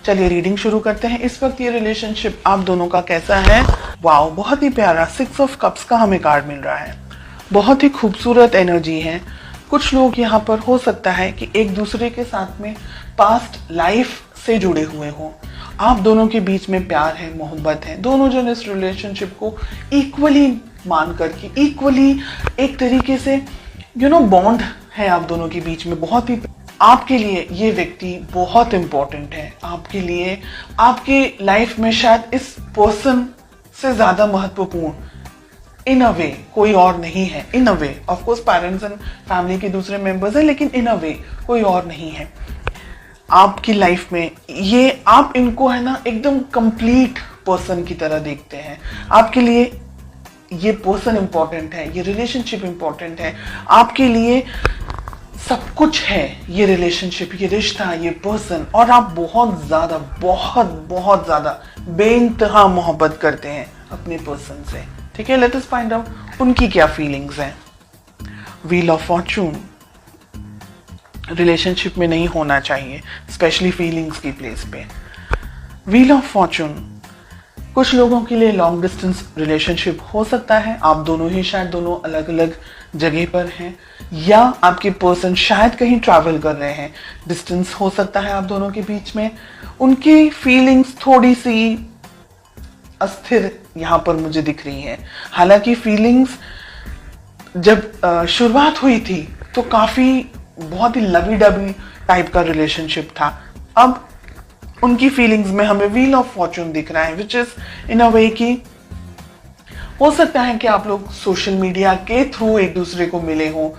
चलिए रीडिंग शुरू करते हैं। इस वक्त ये रिलेशनशिप आप दोनों का कैसा है? वाओ, बहुत ही प्यारा 6 ऑफ कप्स का हमें कार्ड मिल रहा है। बहुत ही खूबसूरत एनर्जी है। कुछ लोग यहाँ पर हो सकता है कि एक दूसरे के साथ में पास्ट लाइफ से जुड़े हुए हों। आप दोनों के बीच में प्यार है, मोहब्बत है। दोनों जन इस रिलेशनशिप को इक्वली मान करके, इक्वली एक तरीके से बॉन्ड है आप दोनों के बीच में। बहुत ही आपके लिए ये व्यक्ति बहुत इंपॉर्टेंट है। आपके लिए आपके लाइफ में शायद इस पर्सन से ज्यादा महत्वपूर्ण इन अ वे कोई और नहीं है। In a way of course parents and family के दूसरे मेंबर्स हैं, लेकिन इन अ वे कोई और नहीं है आपकी लाइफ में। ये आप इनको है ना एकदम कंप्लीट पर्सन की तरह देखते हैं। आपके लिए ये पर्सन इंपॉर्टेंट है, ये रिलेशनशिप इंपॉर्टेंट है। आपके लिए सब कुछ है ये रिलेशनशिप, ये रिश्ता, ये पर्सन। और आप बहुत ज्यादा बहुत ज्यादा बेइंतहा मोहब्बत करते हैं अपने पर्सन से। ठीक है, लेट अस फाइंड आउट उनकी क्या फीलिंग्स हैं। व्हील ऑफ फॉर्चून रिलेशनशिप में नहीं होना चाहिए, स्पेशली फीलिंग्स की प्लेस पे। व्हील ऑफ फॉर्चून कुछ लोगों के लिए लॉन्ग डिस्टेंस रिलेशनशिप हो सकता है। आप दोनों ही शायद दोनों अलग अलग जगह पर हैं, या आपके पर्सन शायद कहीं ट्रैवल कर रहे हैं। डिस्टेंस हो सकता है आप दोनों के बीच में। उनकी फीलिंग्स थोड़ी सी अस्थिर यहाँ पर मुझे दिख रही है। हालांकि फीलिंग्स जब शुरुआत हुई थी तो काफी बहुत ही लवी डबी टाइप का रिलेशनशिप था। अब उनकी फीलिंग्स में हमें व्हील ऑफ फॉर्चून दिख रहा है, विच इज इन अ वे कि हो सकता है कि आप लोग सोशल मीडिया के थ्रू एक दूसरे को मिले हों,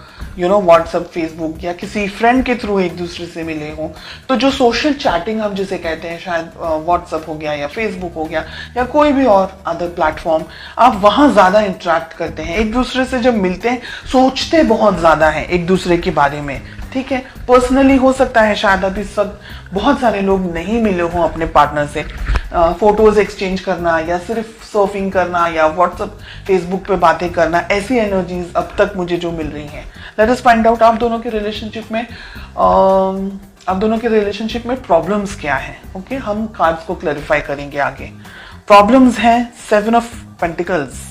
व्हाट्सएप, फेसबुक या किसी फ्रेंड के थ्रू एक दूसरे से मिले हों। तो जो सोशल चैटिंग हम जिसे कहते हैं, शायद व्हाट्सएप हो गया या फेसबुक हो गया या कोई भी और अदर प्लेटफॉर्म, आप वहां ज्यादा इंटरेक्ट करते हैं। एक दूसरे से जब मिलते हैं सोचते बहुत ज्यादा हैं एक दूसरे के बारे में। ठीक है, पर्सनली हो सकता है शायद अब इस वक्त बहुत सारे लोग नहीं मिले हों अपने पार्टनर से। फोटोज एक्सचेंज करना या सिर्फ सर्फिंग करना या व्हाट्सएप, फेसबुक पे बातें करना, ऐसी एनर्जीज अब तक मुझे जो मिल रही हैं। लेट अस फाइंड आउट आप दोनों के रिलेशनशिप में प्रॉब्लम्स क्या हैं। ओके, हम कार्ड्स को क्लैरिफाई करेंगे आगे। प्रॉब्लम्स हैं 7 ऑफ पेंटिकल्स।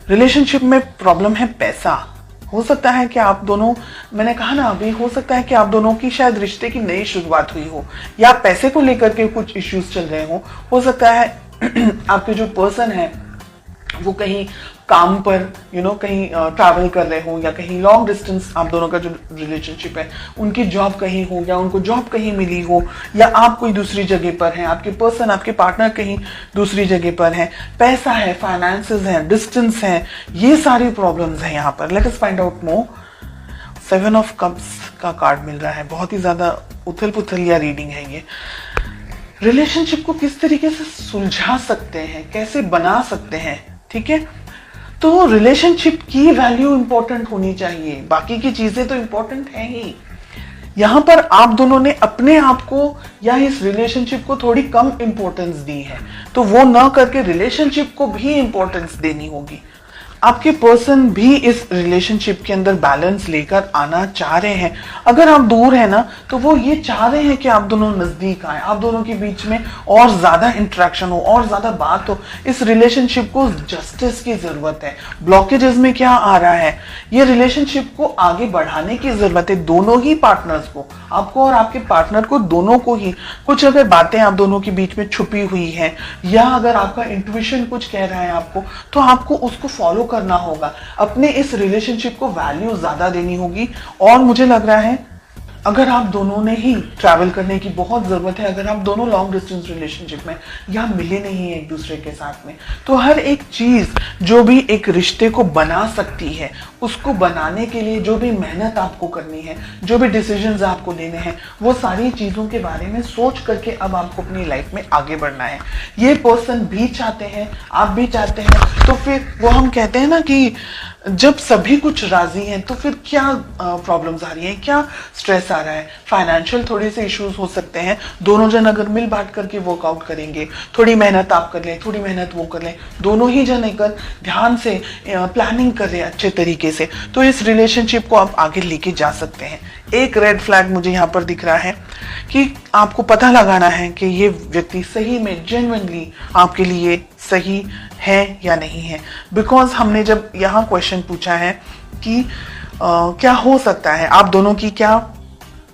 रिलेशनशिप में प्रॉब्लम है पैसा। हो सकता है कि आप दोनों, मैंने कहा ना अभी, हो सकता है कि आप दोनों की शायद रिश्ते की नई शुरुआत हुई हो या पैसे को लेकर के कुछ इश्यूज चल रहे हो सकता है आपके जो पर्सन है वो कहीं काम पर कहीं ट्रैवल कर रहे हो, या कहीं लॉन्ग डिस्टेंस आप दोनों का जो रिलेशनशिप है उनकी जॉब कहीं हो, या उनको जॉब कहीं मिली हो, या आप कोई दूसरी जगह पर हैं, आपके पर्सन, आपके पार्टनर कहीं दूसरी जगह पर हैं। पैसा है, फाइनेंसेस हैं, डिस्टेंस है, ये सारी प्रॉब्लम्स हैं यहाँ पर। Let us find out more. 7 of cups का कार्ड मिल रहा है। बहुत ही ज्यादा उथल पुथल या रीडिंग है ये। रिलेशनशिप को किस तरीके से सुलझा सकते हैं, कैसे बना सकते हैं। ठीक है, तो रिलेशनशिप की वैल्यू इंपॉर्टेंट होनी चाहिए, बाकी की चीजें तो इंपॉर्टेंट है ही। यहां पर आप दोनों ने अपने आप को या इस रिलेशनशिप को थोड़ी कम इंपॉर्टेंस दी है, तो वो ना करके रिलेशनशिप को भी इंपॉर्टेंस देनी होगी। आपके पर्सन भी इस रिलेशनशिप के अंदर बैलेंस लेकर आना चाह रहे हैं। अगर आप दूर है ना तो वो ये चाह रहे हैं कि आप दोनों नजदीक आए, आप दोनों के बीच में और ज्यादा इंटरेक्शन हो और ज्यादा बात हो। इस रिलेशनशिप को जस्टिस की जरूरत है। ब्लॉकेजेस में क्या आ रहा है, ये रिलेशनशिप को आगे बढ़ाने की जरूरत है। दोनों ही पार्टनर्स को, आपको और आपके पार्टनर को, दोनों को ही कुछ अगर बातें आप दोनों के बीच में छुपी हुई है, या अगर आपका इंट्यूशन कुछ कह रहा है आपको, तो आपको उसको फॉलो करना होगा। अपने इस रिलेशनशिप को वैल्यू ज्यादा देनी होगी। और मुझे लग रहा है अगर आप दोनों ने ही ट्रैवल करने की बहुत जरूरत है, अगर आप दोनों लॉन्ग डिस्टेंस रिलेशनशिप में या मिले नहीं है एक दूसरे के साथ में, तो हर एक चीज जो भी एक रिश्ते को बना सकती है, उसको बनाने के लिए जो भी मेहनत आपको करनी है, जो भी डिसीजंस आपको लेने हैं, वो सारी चीजों के बारे में सोच करके अब आपको अपनी लाइफ में आगे बढ़ना है। ये पर्सन भी चाहते हैं, आप भी चाहते हैं, तो फिर वो हम कहते हैं ना कि जब सभी कुछ राजी हैं तो फिर क्या प्रॉब्लम्स आ रही हैं, क्या स्ट्रेस आ रहा है? फाइनेंशियल थोड़े से इश्यूज हो सकते हैं, दोनों जन अगर मिल बांट करके वर्कआउट करेंगे, थोड़ी मेहनत आप कर लें, थोड़ी मेहनत वो कर लें, दोनों ही जन अगर ध्यान से प्लानिंग कर रहे हैं अच्छे तरीके से, तो इस रिलेशनशिप को आप आगे लेके जा सकते हैं। एक रेड फ्लैग मुझे यहाँ पर दिख रहा है कि आपको पता लगाना है कि ये व्यक्ति सही में जेन्युइनली आपके लिए सही है या नहीं है। बिकॉज हमने जब यहाँ क्वेश्चन पूछा है कि क्या हो सकता है, आप दोनों की क्या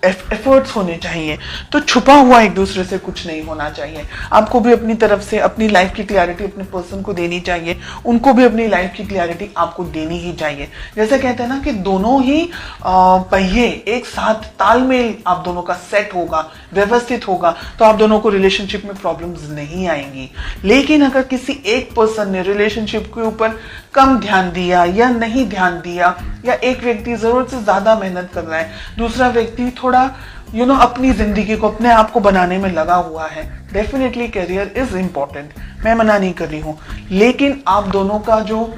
एफर्ट्स होने चाहिए, तो छुपा हुआ एक दूसरे से कुछ नहीं होना चाहिए। आपको भी अपनी तरफ से अपनी लाइफ की क्लैरिटी अपने पर्सन को देनी चाहिए, उनको भी अपनी लाइफ की क्लैरिटी आपको देनी ही चाहिए। जैसे कहते हैं ना कि दोनों ही पहिए एक साथ तालमेल आप दोनों का सेट होगा, व्यवस्थित होगा, तो आप दोनों को रिलेशनशिप में प्रॉब्लम्स नहीं आएंगी। लेकिन अगर किसी एक पर्सन ने रिलेशनशिप के ऊपर कम ध्यान दिया या नहीं ध्यान दिया, या एक व्यक्ति जरूरत से ज्यादा मेहनत कर रहा है, दूसरा व्यक्ति थोड़ा अपनी जिंदगी को, अपने आप को बनाने में लगा हुआ है, डेफिनेटली करियर इज इंपॉर्टेंट, मैं मना नहीं कर रही हूं। लेकिन आप दोनों का जो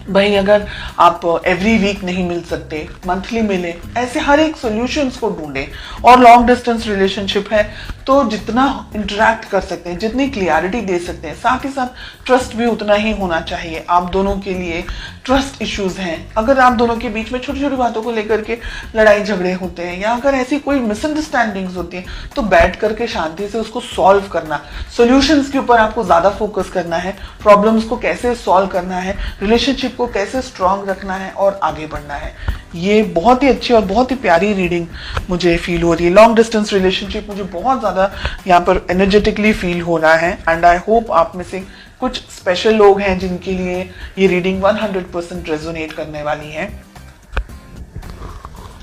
भाई, अगर आप एवरी वीक नहीं मिल सकते, मंथली मिले, ऐसे हर एक सॉल्यूशंस को ढूंढे। और लॉन्ग डिस्टेंस रिलेशनशिप है तो जितना इंटरेक्ट कर सकते हैं, जितनी क्लियरिटी दे सकते हैं, साथ ही साथ ट्रस्ट भी उतना ही होना चाहिए। आप दोनों के लिए ट्रस्ट इश्यूज हैं, अगर आप दोनों के बीच में छोटी छोटी बातों को लेकर के लड़ाई झगड़े होते हैं, या अगर ऐसी कोई मिसअंडरस्टैंडिंग्स होती है, तो बैठ करके शांति से उसको सॉल्व करना, सॉल्यूशंस के ऊपर आपको ज्यादा फोकस करना है, प्रॉब्लम्स को कैसे सॉल्व करना है, रिलेशनशिप को कैसे स्ट्रांग रखना है और आगे बढ़ना है। ये बहुत ही अच्छी और बहुत ही प्यारी रीडिंग मुझे फील हो रही है। लॉन्ग डिस्टेंस रिलेशनशिप मुझे बहुत ज्यादा यहाँ पर एनर्जेटिकली फील हो रहा है, एंड आई होप आप में से कुछ स्पेशल लोग हैं जिनके लिए ये रीडिंग 100% रेजोनेट करने वाली है।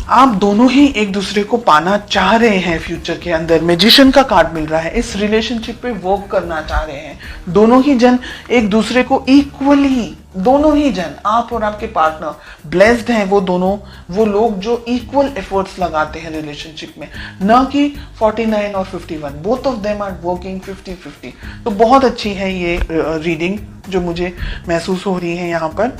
आप दोनों ही एक दूसरे को पाना चाह रहे हैं, फ्यूचर के अंदर मैजिशियन का कार्ड मिल रहा है, इस रिलेशनशिप पे वर्क करना चाह रहे हैं। दोनों ही जन एक दूसरे को इक्वली, दोनों ही जन, आप और आपके पार्टनर ब्लेस्ड हैं, वो लोग जो इक्वल एफर्ट्स लगाते हैं रिलेशनशिप में, न कि 49 और 51, both of them are working 50-50। तो बहुत अच्छी है ये रीडिंग जो मुझे महसूस हो रही है यहाँ पर।